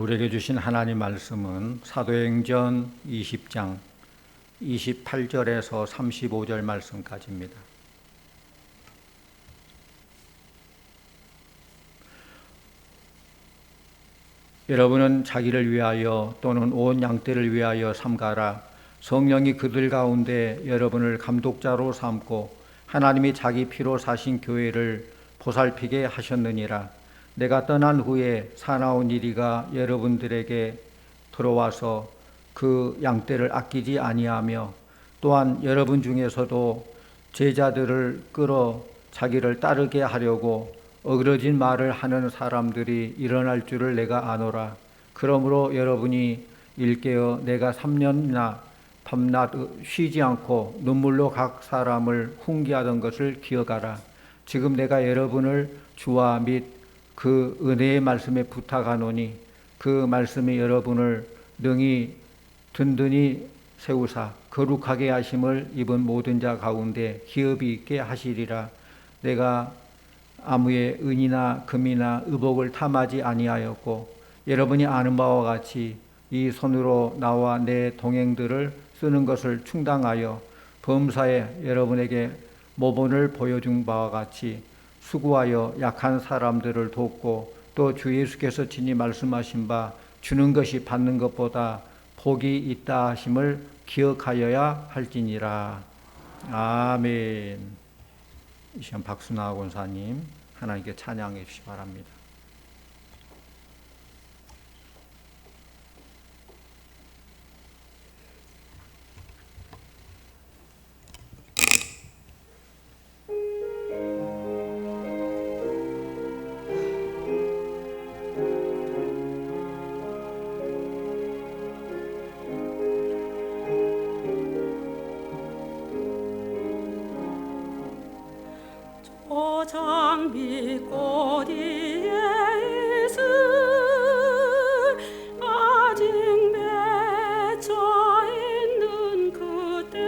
우리에게 주신 하나님 말씀은 사도행전 20장 28절에서 35절 말씀까지입니다. 여러분은 자기를 위하여 또는 온 양떼를 위하여 삼가라. 성령이 그들 가운데 여러분을 감독자로 삼고 하나님이 자기 피로 사신 교회를 보살피게 하셨느니라. 내가 떠난 후에 사나운 이리가 여러분들에게 들어와서 그 양떼를 아끼지 아니하며 또한 여러분 중에서도 제자들을 끌어 자기를 따르게 하려고 어그러진 말을 하는 사람들이 일어날 줄을 내가 아노라. 그러므로 여러분이 일깨어 내가 3년이나 밤낮 쉬지 않고 눈물로 각 사람을 훈계하던 것을 기억하라. 지금 내가 여러분을 주와 및 그 은혜의 말씀에 부탁하노니 그 말씀이 여러분을 능히 든든히 세우사 거룩하게 하심을 입은 모든 자 가운데 기업이 있게 하시리라. 내가 아무의 은이나 금이나 의복을 탐하지 아니하였고 여러분이 아는 바와 같이 이 손으로 나와 내 동행들을 쓰는 것을 충당하여 범사에 여러분에게 모본을 보여준 바와 같이 수고하여 약한 사람들을 돕고 또 주 예수께서 친히 말씀하신 바 주는 것이 받는 것보다 복이 있다 하심을 기억하여야 할지니라. 아멘. 이 시간 박순아 권사님 하나님께 찬양해 주시기 바랍니다. 장미꽃 위에 있을 아직 맺혀 있는 그때에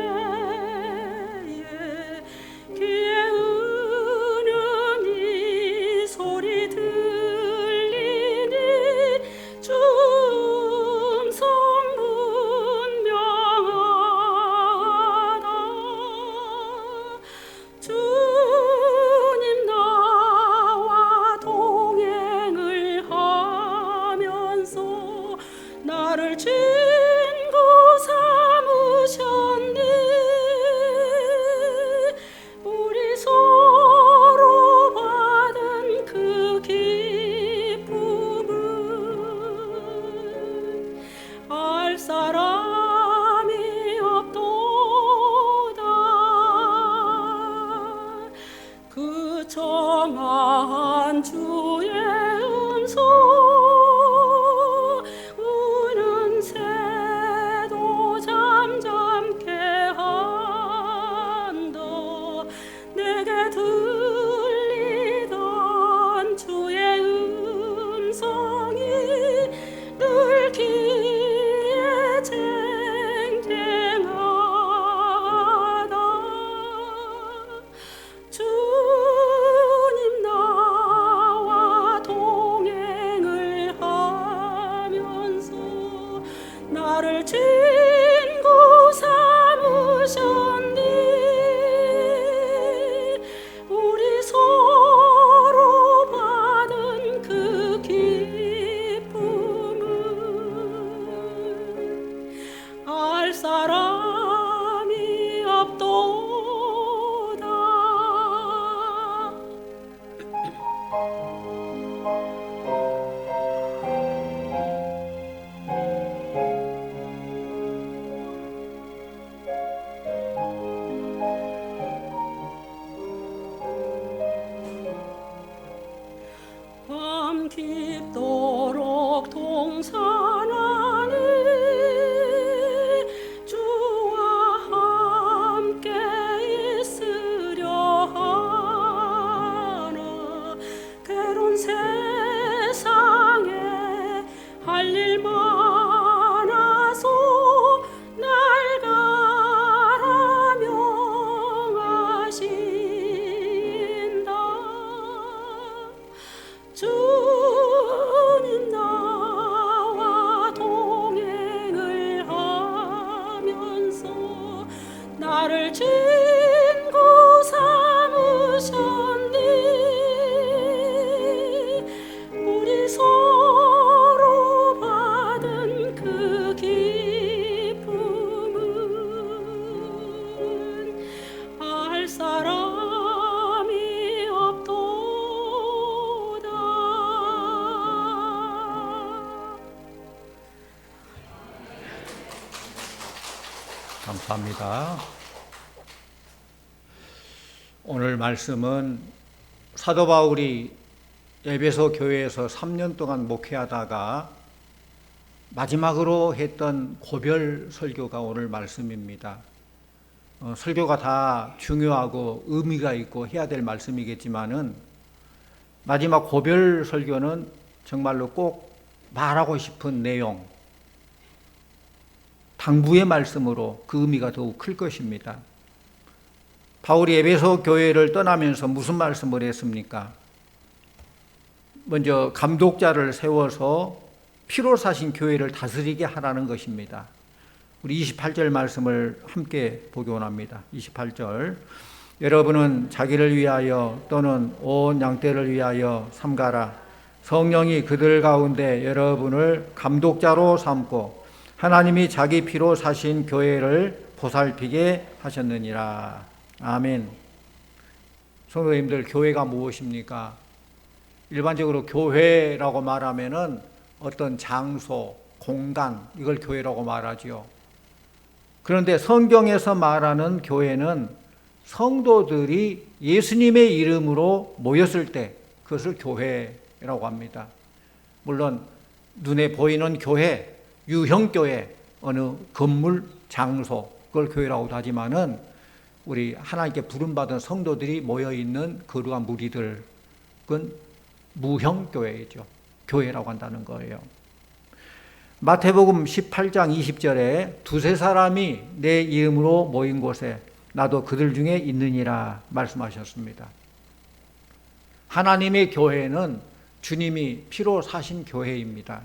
귀에 우는 이 소리 들리니 춤성 분명하다. 나를 친구 삼으셨니. 우리 서로 받은 그 기쁨은 알 사람이 없도다. 그 정한 주의 음성 나를 친구 삼으셨니. 우리 서로 받은 그 기쁨은 알 사람이 없도다. 깊도록 동산하니 주와 함께 있으려 하나. 괴로운 세상에 할 일 많아서 날 가라 명하신다. 주님 나와 감사합니다. 오늘 말씀은 사도 바울이 에베소 교회에서 3년 동안 목회하다가 마지막으로 했던 고별 설교가 오늘 말씀입니다. 설교가 다 중요하고 의미가 있고 해야 될 말씀이겠지만은 마지막 고별 설교는 정말로 꼭 말하고 싶은 내용, 당부의 말씀으로 그 의미가 더욱 클 것입니다. 바울이 에베소 교회를 떠나면서 무슨 말씀을 했습니까? 먼저 감독자를 세워서 피로 사신 교회를 다스리게 하라는 것입니다. 우리 28절 말씀을 함께 보기 원합니다. 28절. 여러분은 자기를 위하여 또는 온 양떼를 위하여 삼가라. 성령이 그들 가운데 여러분을 감독자로 삼고 하나님이 자기 피로 사신 교회를 보살피게 하셨느니라. 아멘. 성도님들, 교회가 무엇입니까? 일반적으로 교회라고 말하면은 어떤 장소, 공간, 이걸 교회라고 말하죠. 그런데 성경에서 말하는 교회는 성도들이 예수님의 이름으로 모였을 때 그것을 교회라고 합니다. 물론 눈에 보이는 교회, 유형교회, 어느 건물, 장소, 그걸 교회라고도 하지만은 우리 하나님께 부름받은 성도들이 모여있는 거룩한 무리들, 그건 무형교회이죠. 교회라고 한다는 거예요. 마태복음 18장 20절에 두세 사람이 내 이름으로 모인 곳에 나도 그들 중에 있느니라 말씀하셨습니다. 하나님의 교회는 주님이 피로 사신 교회입니다.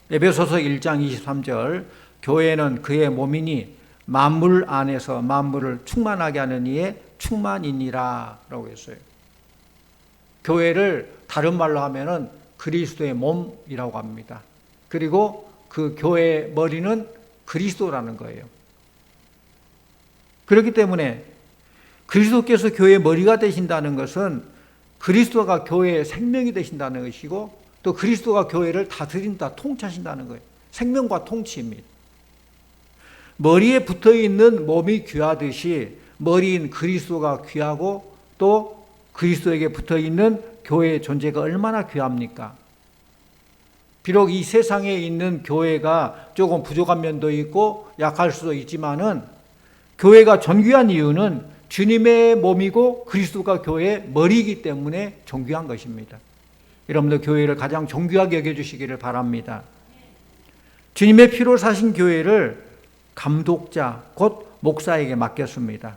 에베소서 1장 23절 교회는 그의 몸이니 만물 안에서 만물을 충만하게 하는 이의 충만이니라 라고 했어요. 교회를 다른 말로 하면은 그리스도의 몸이라고 합니다. 그리고 그 교회의 머리는 그리스도라는 거예요. 그렇기 때문에 그리스도께서 교회의 머리가 되신다는 것은 그리스도가 교회의 생명이 되신다는 것이고 또 그리스도가 교회를 다스린다, 통치하신다는 거예요. 생명과 통치입니다. 머리에 붙어있는 몸이 귀하듯이 머리인 그리스도가 귀하고 또 그리스도에게 붙어있는 교회의 존재가 얼마나 귀합니까? 비록 이 세상에 있는 교회가 조금 부족한 면도 있고 약할 수도 있지만은 교회가 존귀한 이유는 주님의 몸이고 그리스도가 교회의 머리이기 때문에 존귀한 것입니다. 여러분들 교회를 가장 존귀하게 여겨주시기를 바랍니다. 주님의 피로 사신 교회를 감독자, 곧 목사에게 맡겼습니다.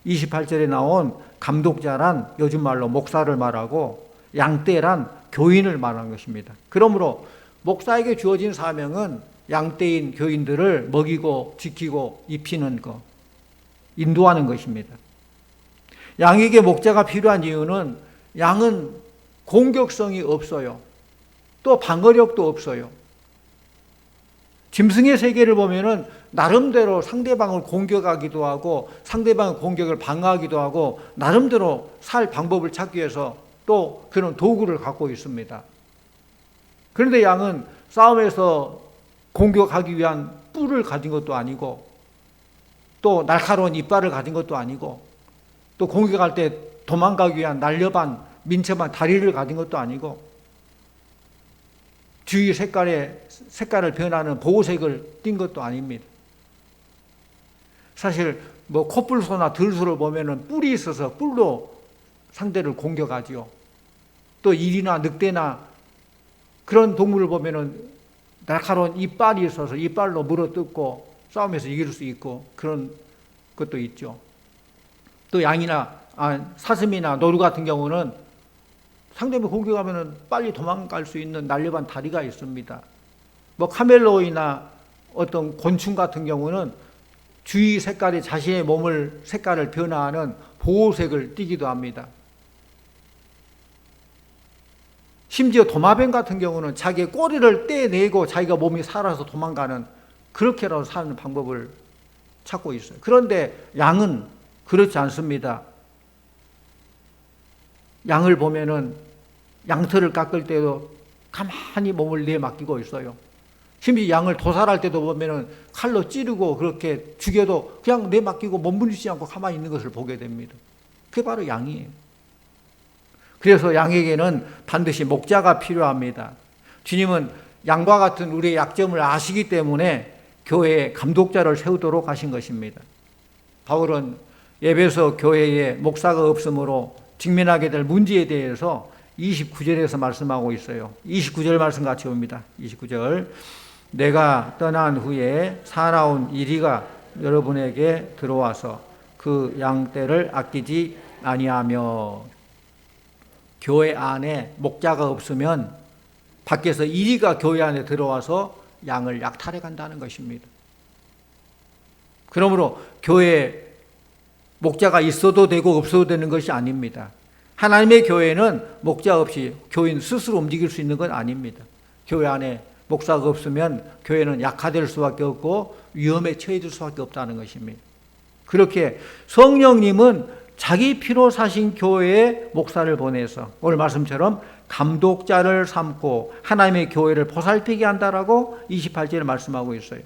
28절에 나온 감독자란 요즘 말로 목사를 말하고 양떼란 교인을 말하는 것입니다. 그러므로 목사에게 주어진 사명은 양떼인 교인들을 먹이고 지키고 입히는 것, 인도하는 것입니다. 양에게 목자가 필요한 이유는 양은 공격성이 없어요. 또 방어력도 없어요. 짐승의 세계를 보면은 나름대로 상대방을 공격하기도 하고 상대방의 공격을 방어하기도 하고 나름대로 살 방법을 찾기 위해서 또 그런 도구를 갖고 있습니다. 그런데 양은 싸움에서 공격하기 위한 뿔을 가진 것도 아니고 또 날카로운 이빨을 가진 것도 아니고 또 공격할 때 도망가기 위한 날렵한 민첩한 다리를 가진 것도 아니고 주위 색깔을 변하는 보호색을 띈 것도 아닙니다. 사실 뭐 코뿔소나 들소를 보면은 뿔이 있어서 뿔로 상대를 공격하지요. 또 일이나 늑대나 그런 동물을 보면은 날카로운 이빨이 있어서 이빨로 물어뜯고 싸움에서 이길 수 있고 그런 것도 있죠. 또 양이나 사슴이나 노루 같은 경우는 상대방 공격하면은 빨리 도망갈 수 있는 날렵한 다리가 있습니다. 뭐 카멜로이나 어떤 곤충 같은 경우는 주위 색깔이 자신의 몸을 색깔을 변화하는 보호색을 띠기도 합니다. 심지어 도마뱀 같은 경우는 자기의 꼬리를 떼내고 자기가 몸이 살아서 도망가는 그렇게라도 사는 방법을 찾고 있어요. 그런데 양은 그렇지 않습니다. 양을 보면은 양털을 깎을 때도 가만히 몸을 내맡기고 있어요. 심지어 양을 도살할 때도 보면은 칼로 찌르고 그렇게 죽여도 그냥 내맡기고 몸부림치지 않고 가만히 있는 것을 보게 됩니다. 그게 바로 양이에요. 그래서 양에게는 반드시 목자가 필요합니다. 주님은 양과 같은 우리의 약점을 아시기 때문에 교회에 감독자를 세우도록 하신 것입니다. 바울은 에베소 교회에 목사가 없으므로 직면하게 될 문제에 대해서 29절에서 말씀하고 있어요. 29절 말씀 같이 봅니다. 29절. 내가 떠난 후에 사나운 이리가 여러분에게 들어와서 그 양떼를 아끼지 아니하며. 교회 안에 목자가 없으면 밖에서 이리가 교회 안에 들어와서 양을 약탈해 간다는 것입니다. 그러므로 교회에 목자가 있어도 되고 없어도 되는 것이 아닙니다. 하나님의 교회는 목자 없이 교인 스스로 움직일 수 있는 건 아닙니다. 교회 안에 목사가 없으면 교회는 약화될 수밖에 없고 위험에 처해질 수밖에 없다는 것입니다. 그렇게 성령님은 자기 피로 사신 교회에 목사를 보내서 오늘 말씀처럼 감독자를 삼고 하나님의 교회를 보살피게 한다라고 28절에 말씀하고 있어요.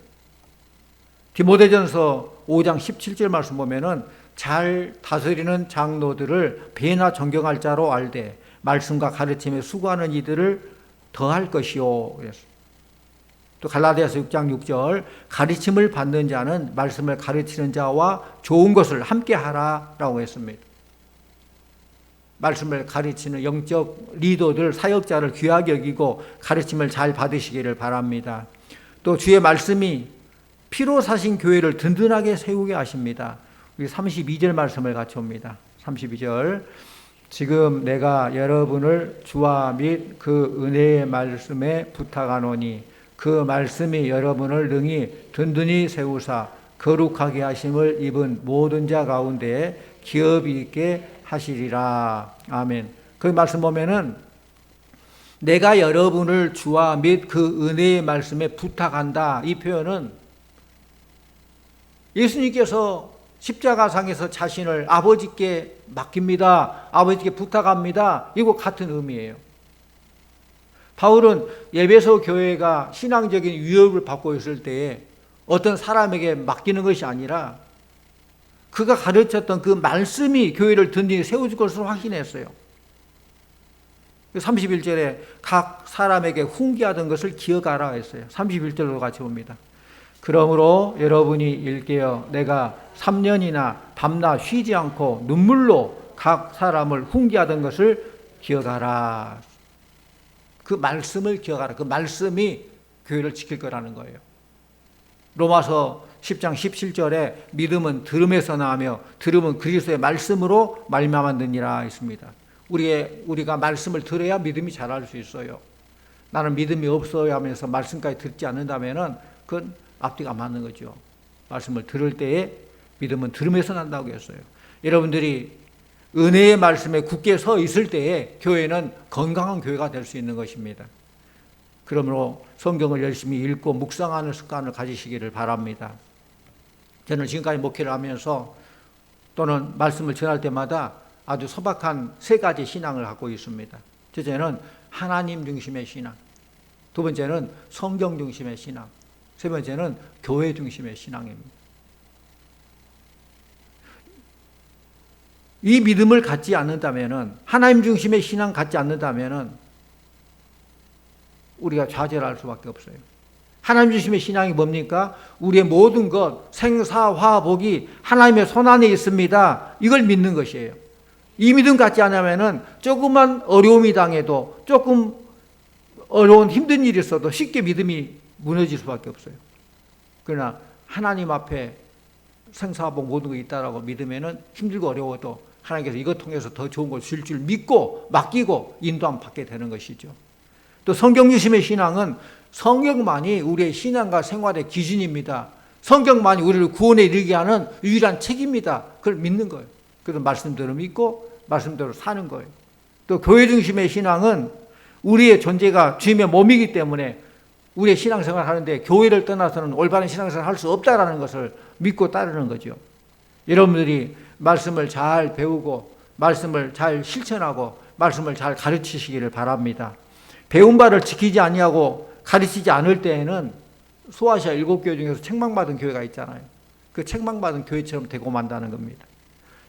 디모데전서 5장 17절 말씀 보면은 잘 다스리는 장로들을 배나 존경할 자로 알되 말씀과 가르침에 수고하는 이들을 더할 것이요. 그랬어요. 또 갈라디아서 6장 6절 가르침을 받는 자는 말씀을 가르치는 자와 좋은 것을 함께 하라라고 했습니다. 말씀을 가르치는 영적 리더들, 사역자를 귀하게 여기고 가르침을 잘 받으시기를 바랍니다. 또 주의 말씀이 피로 사신 교회를 든든하게 세우게 하십니다. 우리 32절 말씀을 같이 봅니다. 32절. 지금 내가 여러분을 주와 및 그 은혜의 말씀에 부탁하노니 그 말씀이 여러분을 능히 든든히 세우사 거룩하게 하심을 입은 모든 자 가운데 기업이 있게 하시리라. 아멘. 그 말씀 보면은 내가 여러분을 주와 및 그 은혜의 말씀에 부탁한다. 이 표현은 예수님께서 십자가상에서 자신을 아버지께 맡깁니다. 아버지께 부탁합니다. 이거 같은 의미예요. 바울은 에베소 교회가 신앙적인 위협을 받고 있을 때에 어떤 사람에게 맡기는 것이 아니라 그가 가르쳤던 그 말씀이 교회를 든든히 세워줄 것을 확신했어요. 31절에 각 사람에게 훈계하던 것을 기억하라 했어요. 31절로 같이 봅니다. 그러므로 여러분이 일깨어 내가 3년이나 밤낮 쉬지 않고 눈물로 각 사람을 훈계하던 것을 기억하라. 그 말씀을 기억하라. 그 말씀이 교회를 지킬 거라는 거예요. 로마서 10장 17절에 믿음은 들음에서 나며 들음은 그리스도의 말씀으로 말미암았느니라 했습니다. 우리가 말씀을 들어야 믿음이 자랄 수 있어요. 나는 믿음이 없어야 하면서 말씀까지 듣지 않는다면 그건 앞뒤가 안 맞는 거죠. 말씀을 들을 때에 믿음은 들음에서 난다고 했어요. 여러분들이 은혜의 말씀에 굳게 서 있을 때에 교회는 건강한 교회가 될 수 있는 것입니다. 그러므로 성경을 열심히 읽고 묵상하는 습관을 가지시기를 바랍니다. 저는 지금까지 목회를 하면서 또는 말씀을 전할 때마다 아주 소박한 세 가지 신앙을 갖고 있습니다. 첫째는 하나님 중심의 신앙, 두 번째는 성경 중심의 신앙, 세 번째는 교회 중심의 신앙입니다. 이 믿음을 갖지 않는다면, 하나님 중심의 신앙 갖지 않는다면 우리가 좌절할 수밖에 없어요. 하나님 중심의 신앙이 뭡니까? 우리의 모든 것, 생사화복이 하나님의 손안에 있습니다. 이걸 믿는 것이에요. 이 믿음 갖지 않으면 조금만 어려움이 당해도, 조금 어려운 힘든 일이 있어도 쉽게 믿음이 무너질 수밖에 없어요. 그러나 하나님 앞에 생사화복 모든 게 있다라고 믿으면 힘들고 어려워도 하나님께서 이것 통해서 더 좋은 걸 줄 줄 믿고 맡기고 인도함 받게 되는 것이죠. 또 성경 중심의 신앙은 성경만이 우리의 신앙과 생활의 기준입니다. 성경만이 우리를 구원에 이르게 하는 유일한 책입니다. 그걸 믿는 거예요. 그래서 말씀대로 믿고 말씀대로 사는 거예요. 또 교회 중심의 신앙은 우리의 존재가 주님의 몸이기 때문에 우리의 신앙생활을 하는데 교회를 떠나서는 올바른 신앙생활을 할 수 없다라는 것을 믿고 따르는 거죠. 여러분들이 말씀을 잘 배우고 말씀을 잘 실천하고 말씀을 잘 가르치시기를 바랍니다. 배운 바를 지키지 아니하고 가르치지 않을 때에는 소아시아 7교회 중에서 책망받은 교회가 있잖아요. 그 책망받은 교회처럼 되고 만다는 겁니다.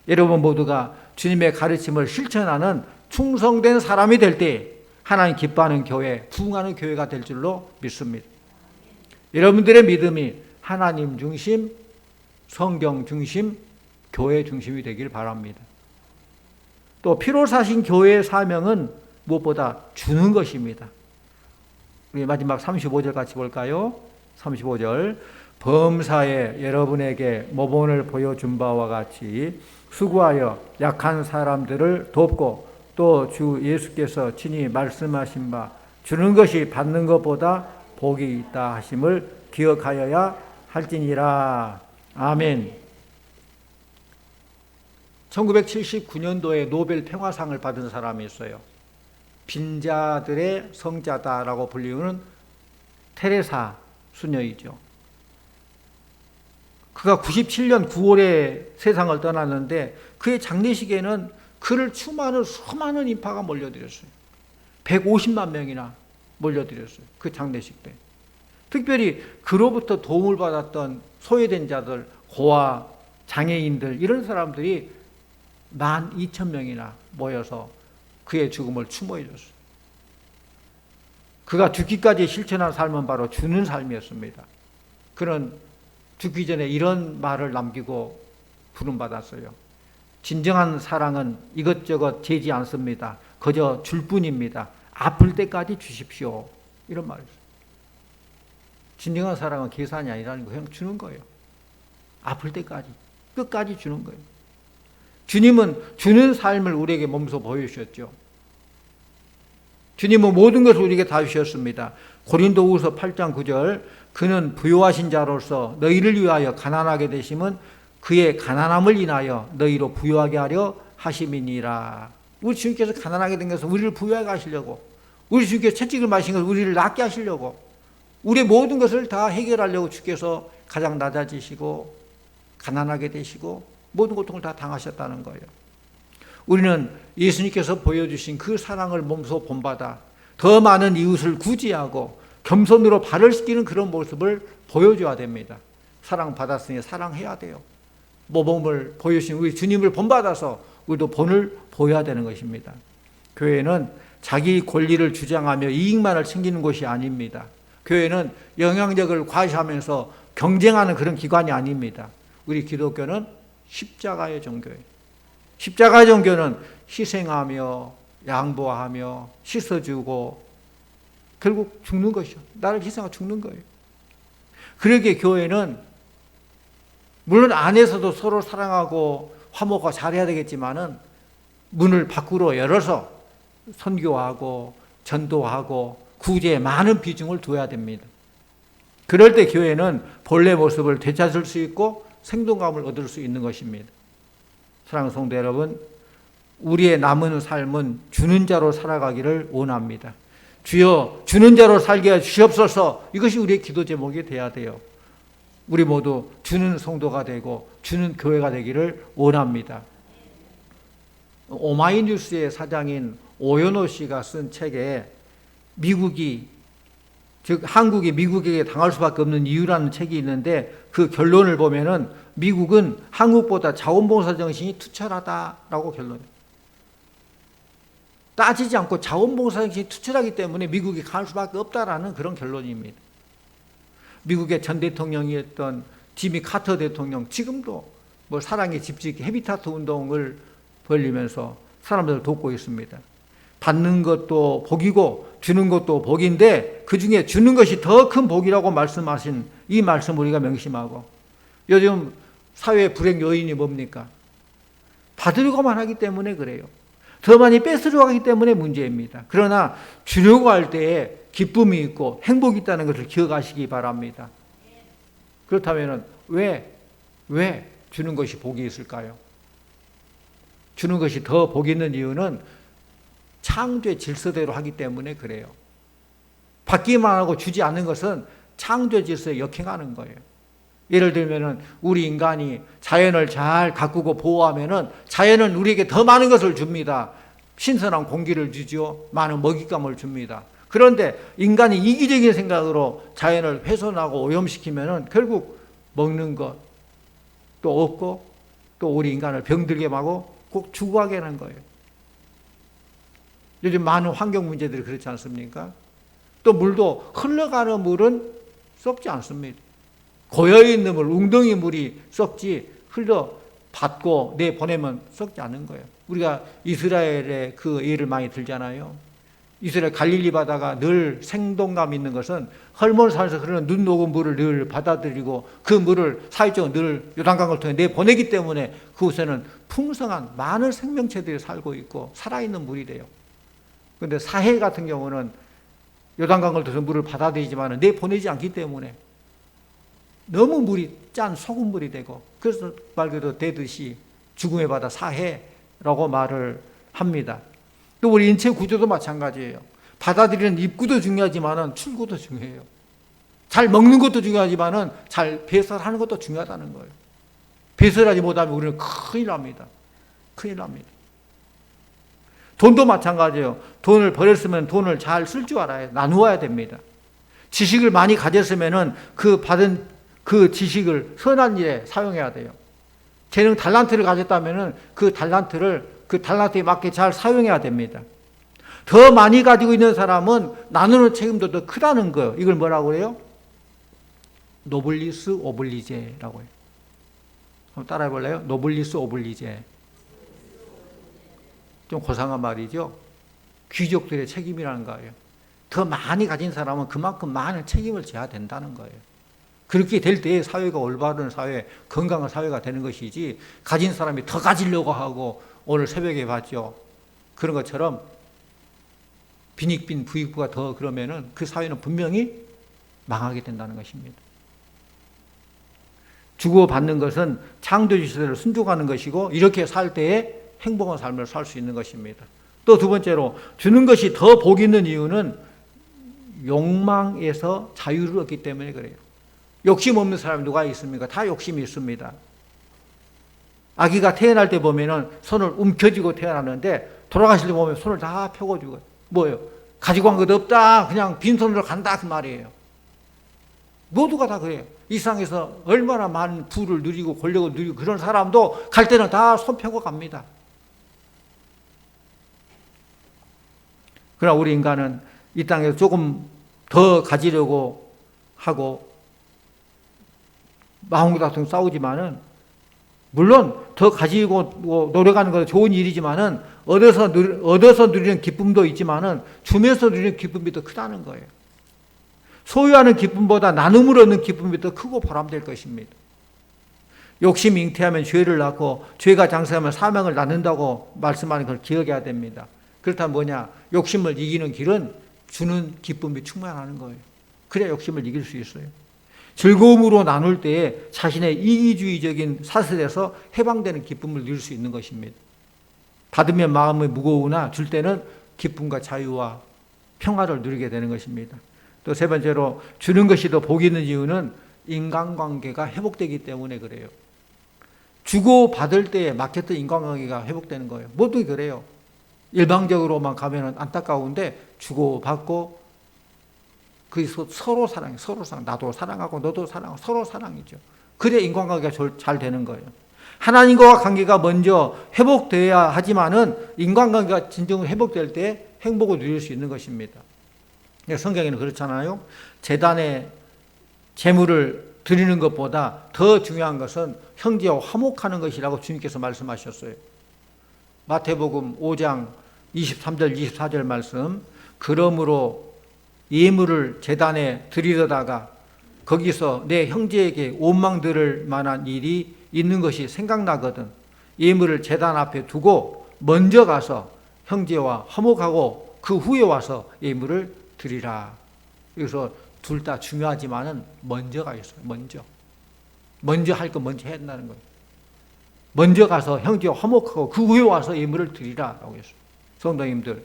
여러분 모두가 주님의 가르침을 실천하는 충성된 사람이 될 때 하나님 기뻐하는 교회, 부흥하는 교회가 될 줄로 믿습니다. 여러분들의 믿음이 하나님 중심, 성경 중심, 교회 중심이 되길 바랍니다. 또 피로 사신 교회의 사명은 무엇보다 주는 것입니다. 우리 마지막 35절 같이 볼까요? 35절. 범사에 여러분에게 모범을 보여준 바와 같이 수고하여 약한 사람들을 돕고 또 주 예수께서 친히 말씀하신 바 주는 것이 받는 것보다 복이 있다 하심을 기억하여야 할지니라. 아멘. 1979년도에 노벨 평화상을 받은 사람이 있어요. 빈자들의 성자다라고 불리우는 테레사 수녀이죠. 그가 97년 9월에 세상을 떠났는데 그의 장례식에는 그를 추모하는 수많은 인파가 몰려들었어요. 150만 명이나 몰려들었어요. 그 장례식 때. 특별히 그로부터 도움을 받았던 소외된 자들, 고아, 장애인들 이런 사람들이 12,000명이나 모여서 그의 죽음을 추모해 줬어요. 그가 죽기까지 실천한 삶은 바로 주는 삶이었습니다. 그는 죽기 전에 이런 말을 남기고 부름받았어요. 진정한 사랑은 이것저것 재지 않습니다. 그저 줄 뿐입니다. 아플 때까지 주십시오. 이런 말이었어요. 진정한 사랑은 계산이 아니라는 거 그냥 주는 거예요. 아플 때까지, 끝까지 주는 거예요. 주님은 주는 삶을 우리에게 몸소 보여주셨죠. 주님은 모든 것을 우리에게 다 주셨습니다. 고린도후서 8장 9절 그는 부요하신 자로서 너희를 위하여 가난하게 되심은 그의 가난함을 인하여 너희로 부요하게 하려 하심이니라. 우리 주님께서 가난하게 된 것은 우리를 부요하게 하시려고, 우리 주님께서 채찍을 마신 것은 우리를 낫게 하시려고, 우리의 모든 것을 다 해결하려고 주께서 가장 낮아지시고 가난하게 되시고 모든 고통을 다 당하셨다는 거예요. 우리는 예수님께서 보여주신 그 사랑을 몸소 본받아 더 많은 이웃을 구제하고 겸손으로 발을 씻기는 그런 모습을 보여줘야 됩니다. 사랑받았으니 사랑해야 돼요. 모범을 보여주신 우리 주님을 본받아서 우리도 본을 보여야 되는 것입니다. 교회는 자기 권리를 주장하며 이익만을 챙기는 곳이 아닙니다. 교회는 영향력을 과시하면서 경쟁하는 그런 기관이 아닙니다. 우리 기독교는 십자가의 종교예요. 십자가의 종교는 희생하며 양보하며 씻어주고 결국 죽는 것이죠. 나를 희생하고 죽는 거예요. 그러기에 교회는 물론 안에서도 서로 사랑하고 화목하고 잘해야 되겠지만은 문을 밖으로 열어서 선교하고 전도하고 구제에 많은 비중을 둬야 됩니다. 그럴 때 교회는 본래 모습을 되찾을 수 있고 생동감을 얻을 수 있는 것입니다. 사랑하는 성도 여러분, 우리의 남은 삶은 주는 자로 살아가기를 원합니다. 주여 주는 자로 살게 해 주시옵소서. 이것이 우리의 기도 제목이 돼야 돼요. 우리 모두 주는 성도가 되고 주는 교회가 되기를 원합니다. 오마이뉴스의 사장인 오연호 씨가 쓴 책에 한국이 미국에게 당할 수밖에 없는 이유라는 책이 있는데 그 결론을 보면은 미국은 한국보다 자원봉사 정신이 투철하다라고 결론해요. 따지지 않고 자원봉사 정신이 투철하기 때문에 미국이 강할 수밖에 없다라는 그런 결론입니다. 미국의 전 대통령이었던 지미 카터 대통령 지금도 사랑의 집짓기 헤비타트 운동을 벌리면서 사람들을 돕고 있습니다. 받는 것도 복이고 주는 것도 복인데 그중에 주는 것이 더 큰 복이라고 말씀하신 이 말씀 우리가 명심하고, 요즘 사회의 불행 요인이 뭡니까? 받으려고만 하기 때문에 그래요. 더 많이 뺏으려고 하기 때문에 문제입니다. 그러나 주려고 할 때에 기쁨이 있고 행복이 있다는 것을 기억하시기 바랍니다. 그렇다면 왜 주는 것이 복이 있을까요? 주는 것이 더 복이 있는 이유는 창조의 질서대로 하기 때문에 그래요. 받기만 하고 주지 않는 것은 창조 질서에 역행하는 거예요. 예를 들면 우리 인간이 자연을 잘 가꾸고 보호하면 자연은 우리에게 더 많은 것을 줍니다. 신선한 공기를 주죠. 많은 먹잇감을 줍니다. 그런데 인간이 이기적인 생각으로 자연을 훼손하고 오염시키면은 결국 먹는 것 또 없고 또 우리 인간을 병들게 하고 꼭 죽어가게 하는 거예요. 요즘 많은 환경 문제들이 그렇지 않습니까? 또 물도 흘러가는 물은 썩지 않습니다. 고여있는 물, 웅덩이 물이 썩지 흘러 받고 내보내면 썩지 않는 거예요. 우리가 이스라엘의 그 예를 많이 들잖아요. 이스라엘 갈릴리 바다가 늘 생동감 있는 것은 헐몬산에서 흐르는 눈 녹은 물을 늘 받아들이고 그 물을 사회적으로 늘 요단강을 통해 내보내기 때문에 그곳에는 풍성한 많은 생명체들이 살고 있고 살아있는 물이 돼요. 그런데 사해 같은 경우는 요단강을 통해서 물을 받아들이지만 내보내지 않기 때문에 너무 물이 짠 소금물이 되고 그래서 말 그대로 되듯이 죽음의 바다 사해라고 말을 합니다. 또 우리 인체 구조도 마찬가지예요. 받아들이는 입구도 중요하지만 출구도 중요해요. 잘 먹는 것도 중요하지만 잘 배설하는 것도 중요하다는 거예요. 배설하지 못하면 우리는 큰일 납니다. 큰일 납니다. 돈도 마찬가지예요. 돈을 벌었으면 돈을 잘 쓸 줄 알아야 나누어야 됩니다. 지식을 많이 가졌으면 그 받은 그 지식을 선한 일에 사용해야 돼요. 재능 달란트를 가졌다면 그 달란트에 맞게 잘 사용해야 됩니다. 더 많이 가지고 있는 사람은 나누는 책임도 더 크다는 거예요. 이걸 뭐라고 해요? 노블리스 오블리제라고 해요. 한번 따라해 볼래요? 노블리스 오블리제. 좀 고상한 말이죠. 귀족들의 책임이라는 거예요. 더 많이 가진 사람은 그만큼 많은 책임을 져야 된다는 거예요. 그렇게 될 때 사회가 올바른 사회, 건강한 사회가 되는 것이지 가진 사람이 더 가지려고 하고 오늘 새벽에 봤죠. 그런 것처럼 빈익빈 부익부가 더 그러면은 그 사회는 분명히 망하게 된다는 것입니다. 주고받는 것은 창조주 시대를 순종하는 것이고 이렇게 살 때에 행복한 삶을 살 수 있는 것입니다. 또 두 번째로 주는 것이 더 복 있는 이유는 욕망에서 자유를 얻기 때문에 그래요. 욕심 없는 사람이 누가 있습니까? 다 욕심이 있습니다. 아기가 태어날 때 보면은 손을 움켜쥐고 태어나는데 돌아가실 때 보면 손을 다 펴고주고 뭐예요? 가지고 간 것 없다. 그냥 빈손으로 간다 그 말이에요. 모두가 다 그래요. 이 세상에서 얼마나 많은 부를 누리고 권력을 누리고 그런 사람도 갈 때는 다 손 펴고 갑니다. 그러나 우리 인간은 이 땅에서 조금 더 가지려고 하고 마음과 다툼 싸우지만은 물론 더 가지고 노력하는 것은 좋은 일이지만은 얻어서 누리는 기쁨도 있지만은 주면서 누리는 기쁨이 더 크다는 거예요. 소유하는 기쁨보다 나눔으로 얻는 기쁨이 더 크고 보람될 것입니다. 욕심이 잉태하면 죄를 낳고 죄가 장성하면 사망을 낳는다고 말씀하는 걸 기억해야 됩니다. 그렇다면 뭐냐? 욕심을 이기는 길은 주는 기쁨이 충만하는 거예요. 그래야 욕심을 이길 수 있어요. 즐거움으로 나눌 때에 자신의 이기주의적인 사슬에서 해방되는 기쁨을 누릴 수 있는 것입니다. 받으면 마음이 무거우나 줄 때는 기쁨과 자유와 평화를 누리게 되는 것입니다. 또 세 번째로 주는 것이 더 복이 있는 이유는 인간관계가 회복되기 때문에 그래요. 주고 받을 때에 막혔던 인간관계가 회복되는 거예요. 모두 그래요. 일방적으로만 가면 안타까운데 주고 받고 그래서 서로 사랑해, 서로 사랑. 나도 사랑하고 너도 사랑하고 서로 사랑이죠. 그래야 인간관계가 잘 되는 거예요. 하나님과 관계가 먼저 회복돼야 하지만은 인간관계가 진정 회복될 때 행복을 누릴 수 있는 것입니다. 성경에는 그렇잖아요. 제단에 제물을 드리는 것보다 더 중요한 것은 형제와 화목하는 것이라고 주님께서 말씀하셨어요. 마태복음 5장 23절 24절 말씀. 그러므로 예물을 제단에 드리려다가 거기서 내 형제에게 원망 들을 만한 일이 있는 것이 생각나거든 예물을 제단 앞에 두고 먼저 가서 형제와 화목하고 그 후에 와서 예물을 드리라. 그래서 둘 다 중요하지만은 먼저 가겠어요. 먼저 할 거 먼저 해야 된다는 거예요. 먼저 가서 형제와 화목하고 그 후에 와서 예물을 드리라라고 했어요. 성도님들,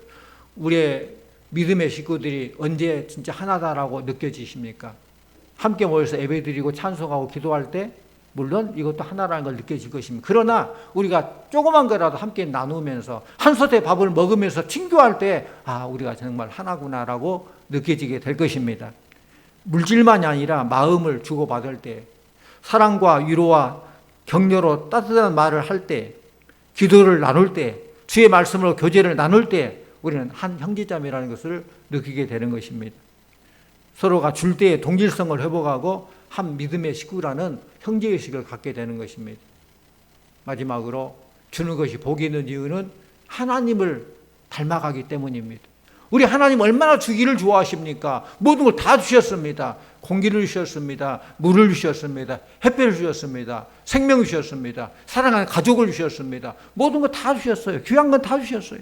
우리의 믿음의 식구들이 언제 진짜 하나다라고 느껴지십니까? 함께 모여서 예배드리고 찬송하고 기도할 때 물론 이것도 하나라는 걸 느껴질 것입니다. 그러나 우리가 조그만 거라도 함께 나누면서 한 솥의 밥을 먹으면서 친교할 때 우리가 정말 하나구나라고 느껴지게 될 것입니다. 물질만이 아니라 마음을 주고받을 때, 사랑과 위로와 격려로 따뜻한 말을 할 때, 기도를 나눌 때, 주의 말씀으로 교제를 나눌 때 우리는 한 형제자매라는 것을 느끼게 되는 것입니다. 서로가 줄 때의 동질성을 회복하고 한 믿음의 식구라는 형제의식을 갖게 되는 것입니다. 마지막으로 주는 것이 복이 있는 이유는 하나님을 닮아가기 때문입니다. 우리 하나님 얼마나 주기를 좋아하십니까? 모든 걸 다 주셨습니다. 공기를 주셨습니다. 물을 주셨습니다. 햇볕을 주셨습니다. 생명을 주셨습니다. 사랑하는 가족을 주셨습니다. 모든 거 다 주셨어요. 귀한 건 다 주셨어요.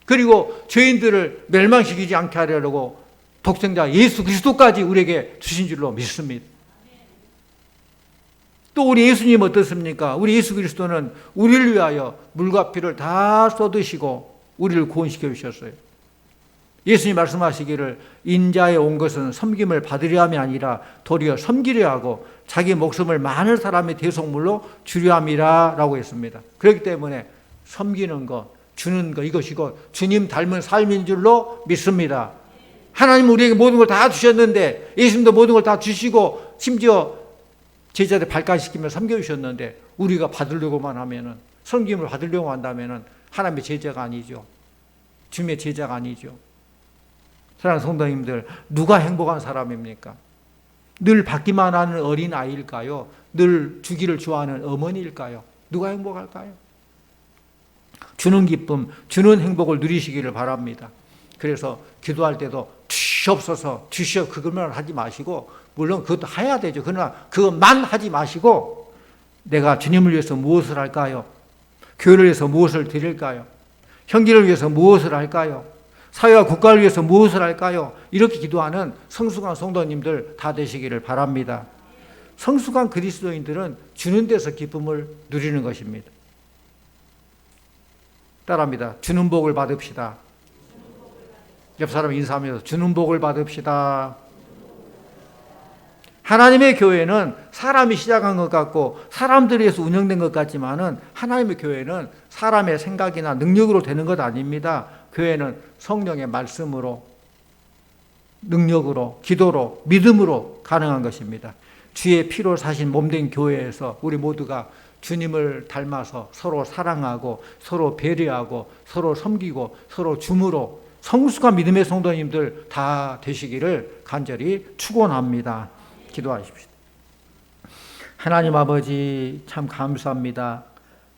그리고 죄인들을 멸망시키지 않게 하려고 독생자 예수 그리스도까지 우리에게 주신 줄로 믿습니다. 또 우리 예수님 어떻습니까? 우리 예수 그리스도는 우리를 위하여 물과 피를 다 쏟으시고 우리를 구원시켜 주셨어요. 예수님 말씀하시기를 인자에 온 것은 섬김을 받으려 함이 아니라 도리어 섬기려 하고 자기 목숨을 많은 사람의 대속물로 주려 함이라 라고 했습니다. 그렇기 때문에 섬기는 것, 주는 것, 이것이고 주님 닮은 삶인 줄로 믿습니다. 하나님은 우리에게 모든 걸 다 주셨는데, 예수님도 모든 걸 다 주시고 심지어 제자들 발간시키며 섬겨주셨는데, 우리가 받으려고만 하면은, 섬김을 받으려고 한다면은 하나님의 제자가 아니죠. 주님의 제자가 아니죠. 사랑하는 성도님들, 누가 행복한 사람입니까? 늘 받기만 하는 어린 아이일까요? 늘 주기를 좋아하는 어머니일까요? 누가 행복할까요? 주는 기쁨, 주는 행복을 누리시기를 바랍니다. 그래서 기도할 때도 주시옵소서, 주시옵 그것만 하지 마시고, 물론 그것도 해야 되죠. 그러나 그것만 하지 마시고, 내가 주님을 위해서 무엇을 할까요? 교회를 위해서 무엇을 드릴까요? 형제를 위해서 무엇을 할까요? 사회와 국가를 위해서 무엇을 할까요? 이렇게 기도하는 성숙한 성도님들 다 되시기를 바랍니다. 성숙한 그리스도인들은 주는 데서 기쁨을 누리는 것입니다. 따라합니다. 주는 복을 받읍시다. 옆 사람 인사하면서 주는 복을 받읍시다. 하나님의 교회는 사람이 시작한 것 같고 사람들에 의해서 운영된 것 같지만은, 하나님의 교회는 사람의 생각이나 능력으로 되는 것 아닙니다. 교회는 성령의 말씀으로, 능력으로, 기도로, 믿음으로 가능한 것입니다. 주의 피로 사신 몸된 교회에서 우리 모두가 주님을 닮아서 서로 사랑하고 서로 배려하고 서로 섬기고 서로 줌으로 성숙한 믿음의 성도님들 다 되시기를 간절히 축원합니다. 기도하십시오. 하나님 아버지, 참 감사합니다.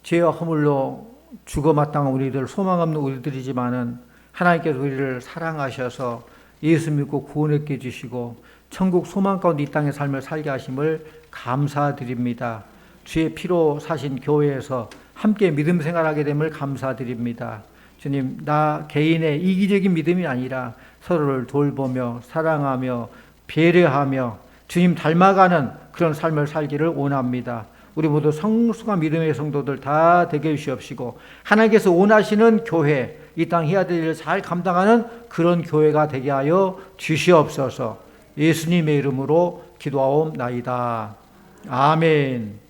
죄와 허물로 죽어 마땅한 우리들, 소망 없는 우리들이지만은 하나님께서 우리를 사랑하셔서 예수 믿고 구원했게 해주시고 천국 소망 가운데 이 땅의 삶을 살게 하심을 감사드립니다. 주의 피로 사신 교회에서 함께 믿음 생활하게 됨을 감사드립니다. 주님, 나 개인의 이기적인 믿음이 아니라 서로를 돌보며 사랑하며 배려하며 주님 닮아가는 그런 삶을 살기를 원합니다. 우리 모두 성숙한 믿음의 성도들 다 되게 해주시옵시고, 하나님께서 원하시는 교회, 이 땅 해야 될 일을 잘 감당하는 그런 교회가 되게 하여 주시옵소서. 예수님의 이름으로 기도하옵나이다. 아멘.